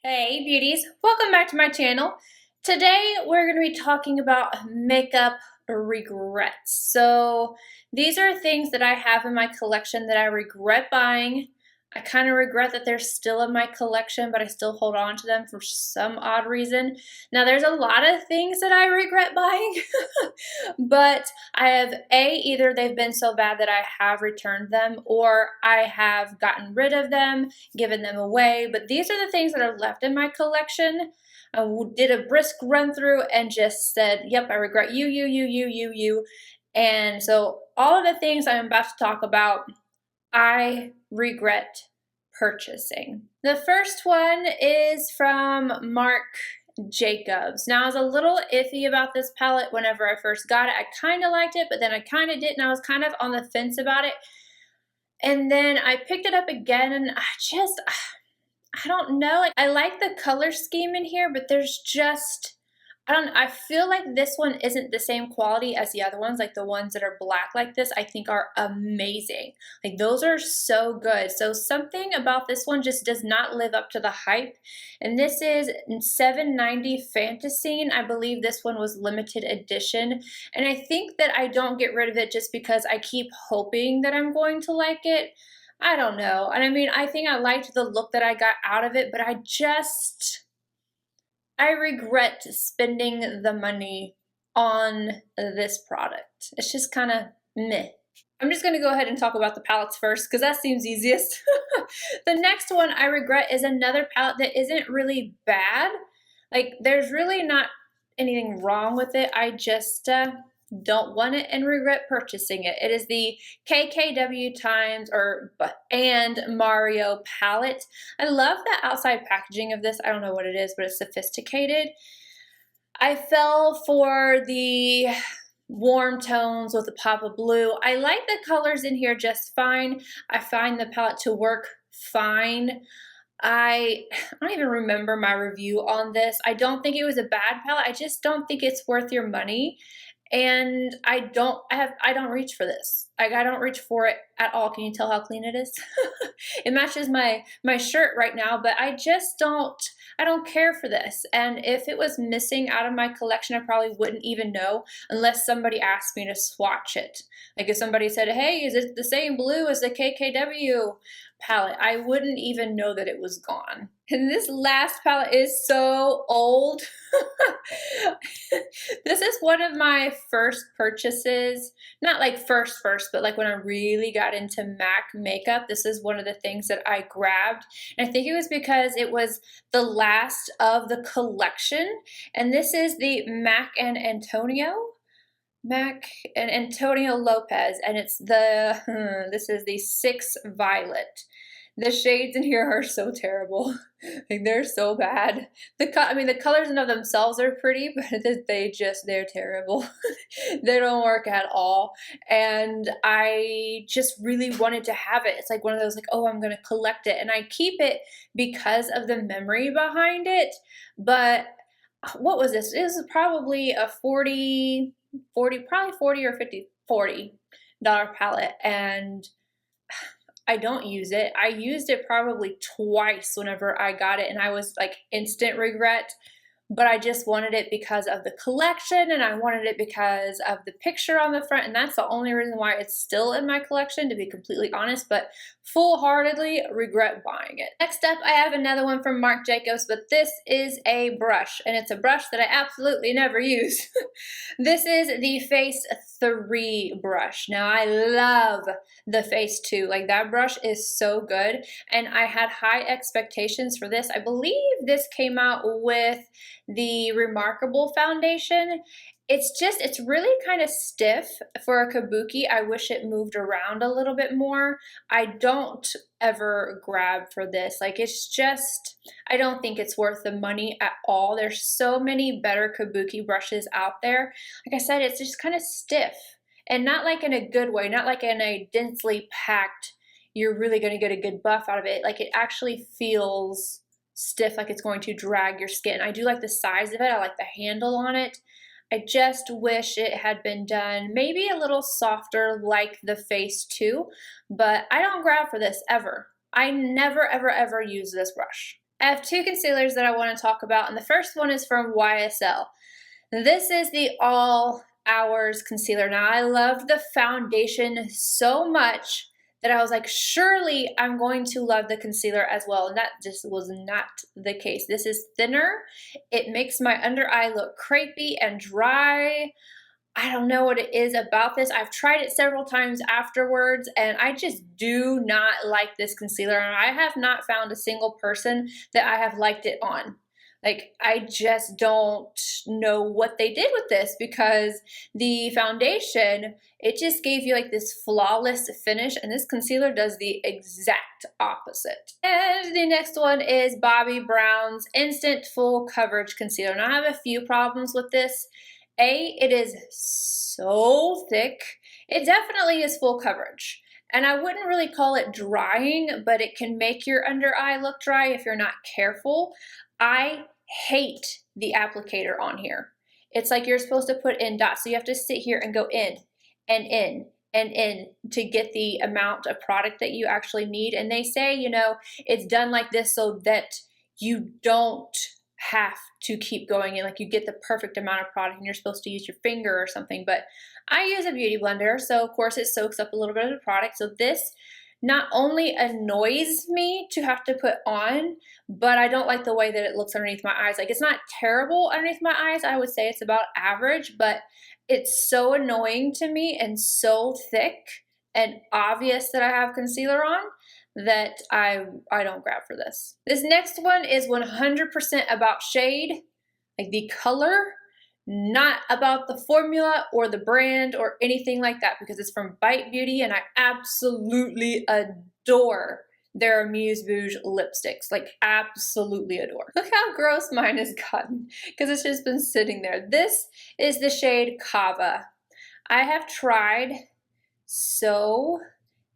Hey beauties, welcome back to my channel. Today we're going to be talking about makeup regrets. So these are things that I have in my collection that I regret buying. I kind of regret that they're still in my collection, but I still hold on to them for some odd reason. Now there's a lot of things that I regret buying, but I have either they've been so bad that I have returned them, or I have gotten rid of them, given them away. But these are the things that are left in my collection. I did a brisk run through and just said, yep, I regret you. And so all of the things I'm about to talk about, I regret purchasing. The first one is from MARC Jacobs. Now I was a little iffy about this palette whenever I first got it. I kind of liked it, but then I kind of didn't. I was kind of on the fence about it. And then I picked it up again and I don't know. Like, I like the color scheme in here, but there's just, I feel like this one isn't the same quality as the other ones. Like the ones that are black like this, I think are amazing. Like those are so good. So something about this one just does not live up to the hype. And this is $7.90 FANTASCENE. I believe this one was limited edition. And I think that I don't get rid of it just because I keep hoping that I'm going to like it. I don't know. And I mean, I think I liked the look that I got out of it, but I regret spending the money on this product. It's just kind of meh. I'm just going to go ahead and talk about the palettes first because that seems easiest. The next one I regret is another palette that isn't really bad. Like, there's really not anything wrong with it. I just don't want it and regret purchasing it. It is the KKW and Mario palette. I love the outside packaging of this. I don't know what it is, but it's sophisticated. I fell for the warm tones with a pop of blue. I like the colors in here just fine. I find the palette to work fine. I don't even remember my review on this. I don't think it was a bad palette. I just don't think it's worth your money. And I don't reach for this. Like, I don't reach for it at all. Can you tell how clean it is? It matches my shirt right now, but I don't care for this. And if it was missing out of my collection, I probably wouldn't even know unless somebody asked me to swatch it. Like if somebody said, hey, is it the same blue as the KKW palette? I wouldn't even know that it was gone. And this last palette is so old. This is one of my first purchases. Not like first, but like when I really got into MAC makeup, this is one of the things that I grabbed. And I think it was because it was the last of the collection. And this is the MAC and Antonio LOPEZ, and it's this is the 6 Violet. The shades in here are so terrible. Like, they're so bad. I mean, the colors in of themselves are pretty, but they're terrible. They don't work at all. And I just really wanted to have it. It's like one of those, like, oh, I'm going to collect it. And I keep it because of the memory behind it. But what was this? It was probably a $40 or $40 palette. And I don't use it. I used it probably twice whenever I got it, and I was like instant regret. But I just wanted it because of the collection, and I wanted it because of the picture on the front, and that's the only reason why it's still in my collection, to be completely honest, but full-heartedly regret buying it. Next up, I have another one from MARC Jacobs, but this is a brush, and it's a brush that I absolutely never use. This is the Face 3 brush. Now, I love the Face 2. Like, that brush is so good, and I had high expectations for this. I believe this came out with the Remarkable foundation. It's really kind of stiff for a kabuki. I wish it moved around a little bit more. I don't ever grab for this. Like, it's just, I don't think it's worth the money at all. There's so many better kabuki brushes out there. Like I said, it's just kind of stiff, and not like in a good way, not like in a densely packed, you're really going to get a good buff out of it. Like, it actually feels stiff, like it's going to drag your skin. I do like the size of it. I like the handle on it. I just wish it had been done maybe a little softer like the Face 2, but I don't grab for this ever. I never, ever, ever use this brush. I have two concealers that I want to talk about, and the first one is from YSL. This is the All Hours concealer. Now, I love the foundation so much that I was like, surely I'm going to love the concealer as well, and that just was not the case. This is thinner. It makes my under eye look crepey and dry. I don't know what it is about this. I've tried it several times afterwards, and I just do not like this concealer, and I have not found a single person that I have liked it on. Like, I just don't know what they did with this, because the foundation, it just gave you like this flawless finish, and this concealer does the exact opposite. And the next one is Bobbi Brown's Instant Full Coverage Concealer. Now, I have a few problems with this. It is so thick. It definitely is full coverage. And I wouldn't really call it drying, but it can make your under eye look dry if you're not careful. I hate the applicator on here. It's like you're supposed to put in dots. So you have to sit here and go in and in and in to get the amount of product that you actually need. And they say, you know, it's done like this so that you don't have to keep going in, like you get the perfect amount of product, and you're supposed to use your finger or something. But I use a beauty blender, so of course it soaks up a little bit of the product. So this not only annoys me to have to put on, but I don't like the way that it looks underneath my eyes. Like, it's not terrible underneath my eyes. I would say it's about average, but it's so annoying to me and so thick and obvious that I have concealer on that I don't grab for this. This next one is 100% about shade, like the color, not about the formula or the brand or anything like that, because it's from Bite Beauty, and I absolutely adore their Amuse Bouge lipsticks. Like, absolutely adore. Look how gross mine has gotten, because it's just been sitting there. This is the shade CAVA. I have tried so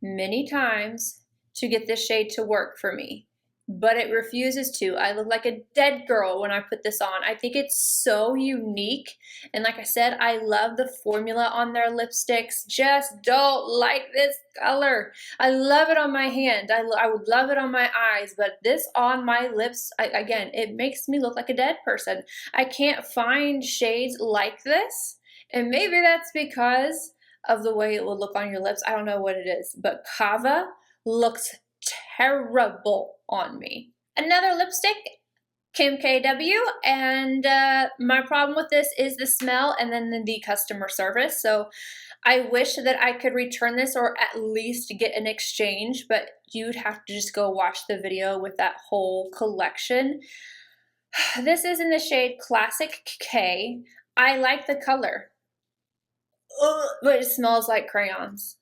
many times to get this shade to work for me, but it refuses to. I look like a dead girl when I put this on. I think it's so unique, and like I said, I love the formula on their lipsticks. Just don't like this color. I love it on my hand. I would love it on my eyes, but this on my lips, again, it makes me look like a dead person. I can't find shades like this, and maybe that's because of the way it will look on your lips. I don't know what it is, but CAVA looks terrible on me. Another lipstick, Kim KW, and my problem with this is the smell and then the customer service. So I wish that I could return this or at least get an exchange, but you'd have to just go watch the video with that whole collection. This is in the shade Classic K. I like the color, but it smells like crayons.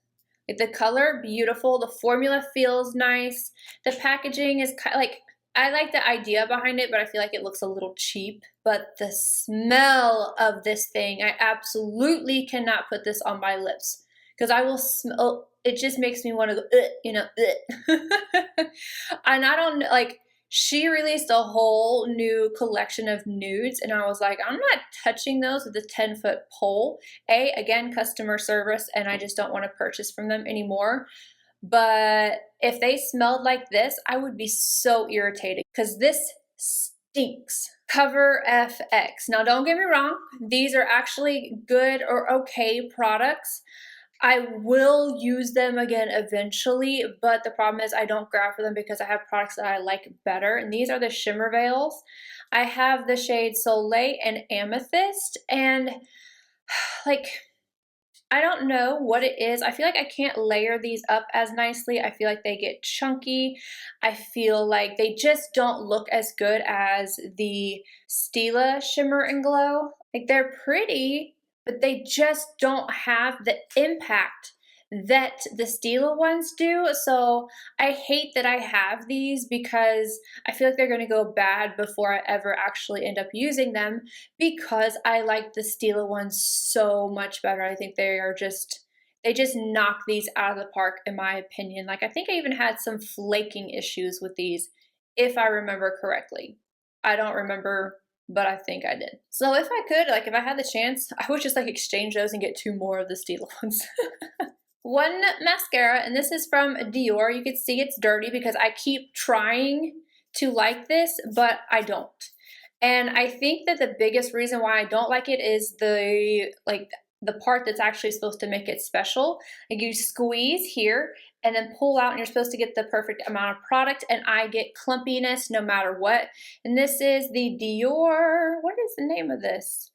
The color, beautiful. The formula feels nice. The packaging is kind of like, I like the idea behind it, but I feel like it looks a little cheap. But the smell of this thing, I absolutely cannot put this on my lips, because I will smell, it just makes me want to go, you know, and I don't, like, she released a whole new collection of nudes, and I was like, I'm not touching those with a 10-foot pole. Again, customer service, and I just don't want to purchase from them anymore. But if they smelled like this, I would be so irritated, because this stinks. Cover FX. Now, don't get me wrong. These are actually good or okay products. I will use them again eventually, but the problem is I don't grab for them because I have products that I like better. And these are the shimmer veils. I have the shade Soleil and Amethyst, and like, I don't know what it is. I feel like I can't layer these up as nicely. I feel like they get chunky. I feel like they just don't look as good as the Stila Shimmer and Glow. Like, they're pretty, but they just don't have the impact that the Stila ones do. So I hate that I have these, because I feel like they're going to go bad before I ever actually end up using them, because I like the Stila ones so much better. I think they just knock these out of the park, in my opinion. Like, I think I even had some flaking issues with these, if I remember correctly. I don't remember, but I think I did. So if I could, like, if I had the chance, I would just like exchange those and get 2 more of the Stila ones. One mascara, and this is from Dior. You can see it's dirty because I keep trying to like this, but I don't. And I think that the biggest reason why I don't like it is the part that's actually supposed to make it special. Like you squeeze here and then pull out and you're supposed to get the perfect amount of product, and I get clumpiness no matter what. And this is the Dior, what is the name of this?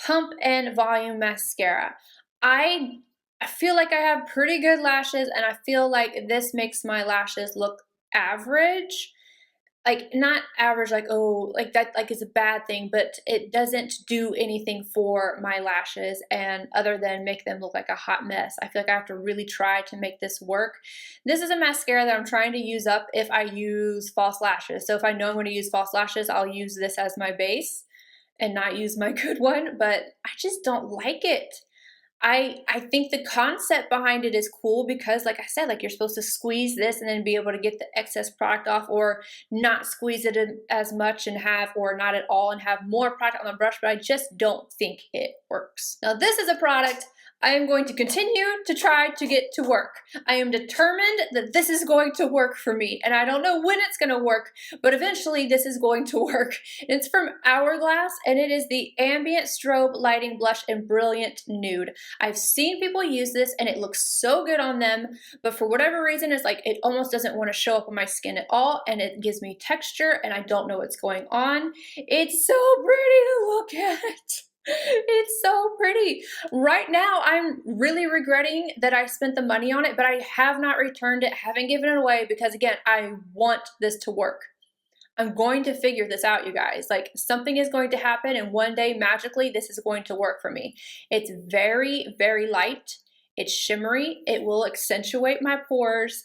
Pump and Volume Mascara. I feel like I have pretty good lashes, and I feel like this makes my lashes look average. Like not average, like, oh, like that, like is a bad thing, but it doesn't do anything for my lashes, and other than make them look like a hot mess. I feel like I have to really try to make this work. This is a mascara that I'm trying to use up if I use false lashes. So if I know I'm going to use false lashes, I'll use this as my base and not use my good one, but I just don't like it. I think the concept behind it is cool because, like I said, like you're supposed to squeeze this and then be able to get the excess product off, or not squeeze it as much and have, or not at all and have more product on the brush, but I just don't think it works. Now this is a product I am going to continue to try to get to work. I am determined that this is going to work for me, and I don't know when it's going to work, but eventually this is going to work. It's from Hourglass, and it is the Ambient Strobe Lighting Blush in Brilliant Nude. I've seen people use this and it looks so good on them, but for whatever reason, it's like it almost doesn't want to show up on my skin at all, and it gives me texture and I don't know what's going on. It's so pretty to look at. It's so pretty. Right now, I'm really regretting that I spent the money on it, but I have not returned it, haven't given it away, because again, I want this to work. I'm going to figure this out, you guys. Like something is going to happen, and one day magically this is going to work for me. It's very, very light. It's shimmery. It will accentuate my pores,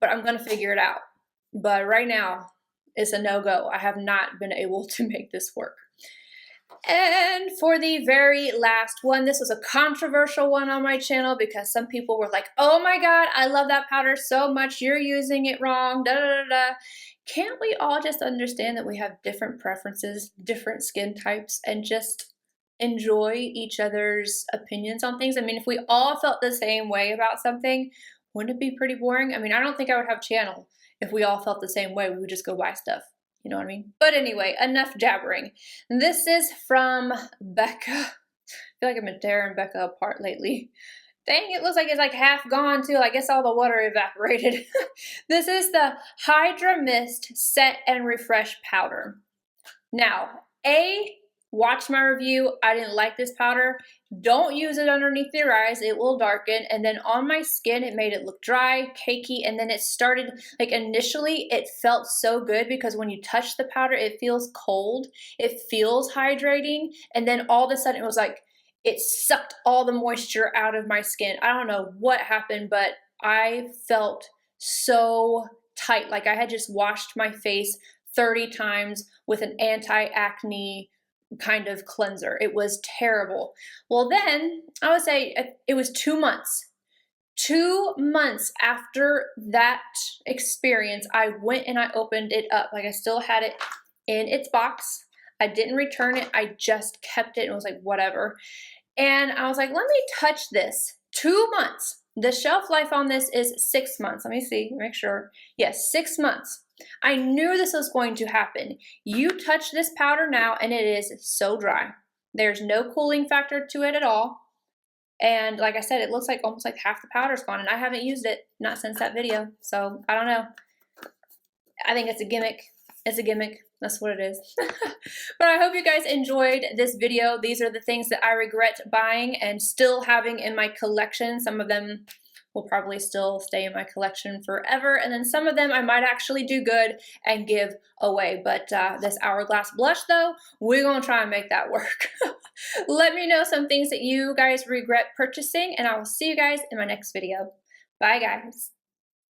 but I'm going to figure it out. But right now, it's a no-go. I have not been able to make this work. And for the very last one, this was a controversial one on my channel because some people were like, oh my God, I love that powder so much, you're using it wrong, da da da da. Can't we all just understand that we have different preferences, different skin types, and just enjoy each other's opinions on things? I mean, if we all felt the same way about something, wouldn't it be pretty boring? I mean, I don't think I would have a channel if we all felt the same way. We would just go buy stuff. You know what I mean? But anyway, enough jabbering. This is from Becca. I feel like I've been tearing Becca apart lately. Dang, it looks like it's like half gone too. I guess all the water evaporated. This is the HYDRA-MIST Set and Refresh Powder. Now, watch my review. I didn't like this powder. Don't use it underneath your eyes. It will darken. And then on my skin, it made it look dry, cakey. And then it started, like initially, it felt so good because when you touch the powder, it feels cold. It feels hydrating. And then all of a sudden, it was like, it sucked all the moisture out of my skin. I don't know what happened, but I felt so tight. Like I had just washed my face 30 times with an anti-acne kind of cleanser. It was terrible. Well, then I would say it was 2 months. 2 months after that experience, I went and I opened it up. Like I still had it in its box. I didn't return it. I just kept it and was like, whatever. And I was like, let me touch this. 2 months. The shelf life on this is 6 months. Let me see, make sure. Yes, 6 months. I knew this was going to happen. You touch this powder now and it is so dry. There's no cooling factor to it at all. And like I said, it looks like almost like half the powder's gone, and I haven't used it, not since that video. So I don't know. I think it's a gimmick. It's a gimmick. That's what it is. But I hope you guys enjoyed this video. These are the things that I regret buying and still having in my collection. Some of them will probably still stay in my collection forever, and then some of them I might actually do good and give away. But this Hourglass blush though, we're gonna try and make that work. Let me know some things that you guys regret purchasing, and I will see you guys in my next video. Bye guys.